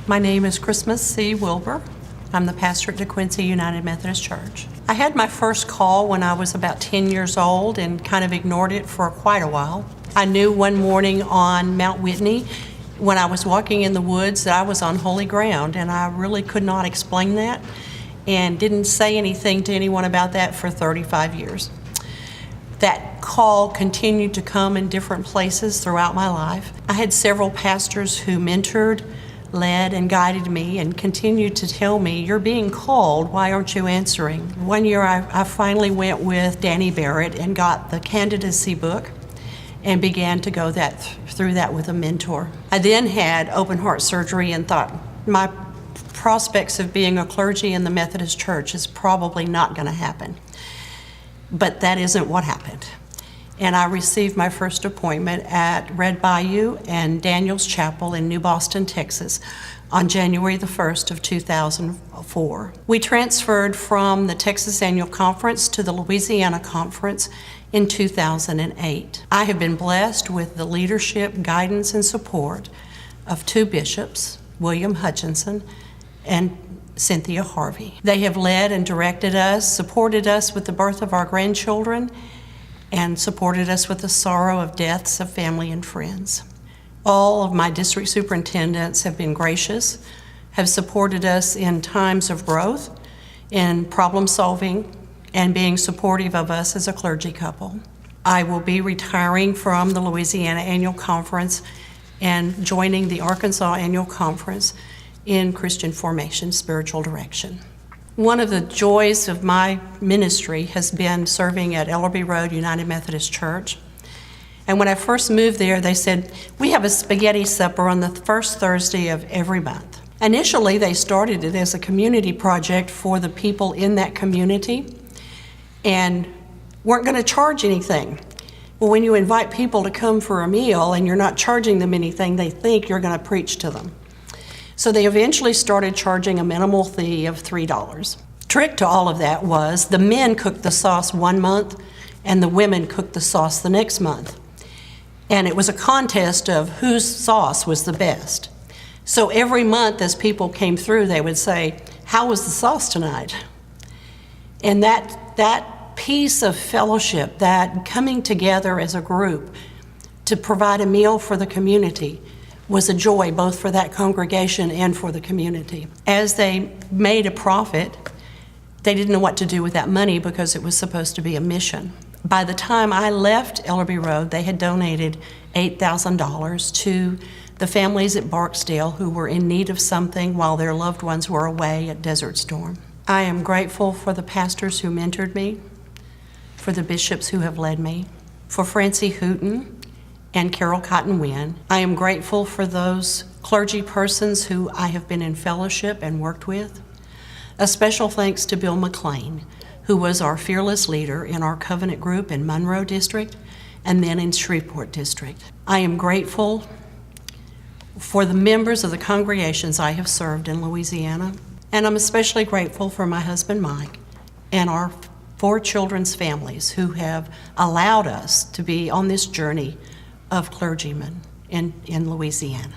My name is Christmas C. Wilbur. I'm the pastor at DeQuincy United Methodist Church. I had my first call when I was about 10 years old and kind of ignored it for quite a while. I knew one morning on Mount Whitney when I was walking in the woods that I was on holy ground, and I really could not explain that and didn't say anything to anyone about that for 35 years. That call continued to come in different places throughout my life. I had several pastors who mentored, led, and guided me and continued to tell me, "You're being called, why aren't you answering?" One year I finally went with Danny Barrett and got the candidacy book and began to go through that with a mentor. I then had open heart surgery and thought, my prospects of being a clergy in the Methodist Church is probably not going to happen. But that isn't what happened. And I received my first appointment at Red Bayou and Daniel's Chapel in New Boston, Texas, on January the 1st of 2004. We transferred from the Texas Annual Conference to the Louisiana Conference in 2008. I have been blessed with the leadership, guidance, and support of two bishops, William Hutchinson and Cynthia Harvey. They have led and directed us, supported us with the birth of our grandchildren, and supported us with the sorrow of deaths of family and friends. All of my district superintendents have been gracious, have supported us in times of growth, in problem solving, and being supportive of us as a clergy couple. I will be retiring from the Louisiana Annual Conference and joining the Arkansas Annual Conference in Christian formation, spiritual direction. One of the joys of my ministry has been serving at Ellerby Road United Methodist Church. And when I first moved there, they said, "We have a spaghetti supper on the first Thursday of every month." Initially, they started it as a community project for the people in that community and weren't going to charge anything. Well, when you invite people to come for a meal and you're not charging them anything, they think you're going to preach to them. So they eventually started charging a minimal fee of $3. Trick to all of that was the men cooked the sauce one month and the women cooked the sauce the next month. And it was a contest of whose sauce was the best. So every month as people came through, they would say, "How was the sauce tonight?" And that piece of fellowship, that coming together as a group to provide a meal for the community, was a joy both for that congregation and for the community. As they made a profit, they didn't know what to do with that money because it was supposed to be a mission. By the time I left Ellerby Road, they had donated $8,000 to the families at Barksdale who were in need of something while their loved ones were away at Desert Storm. I am grateful for the pastors who mentored me, for the bishops who have led me, for Francie Hooten and Carol Cotton Wynn. I am grateful for those clergy persons who I have been in fellowship and worked with. A special thanks to Bill McLean, who was our fearless leader in our covenant group in Monroe District and then in Shreveport District. I am grateful for the members of the congregations I have served in Louisiana, and I'm especially grateful for my husband Mike and our 4 children's families who have allowed us to be on this journey of clergymen in Louisiana.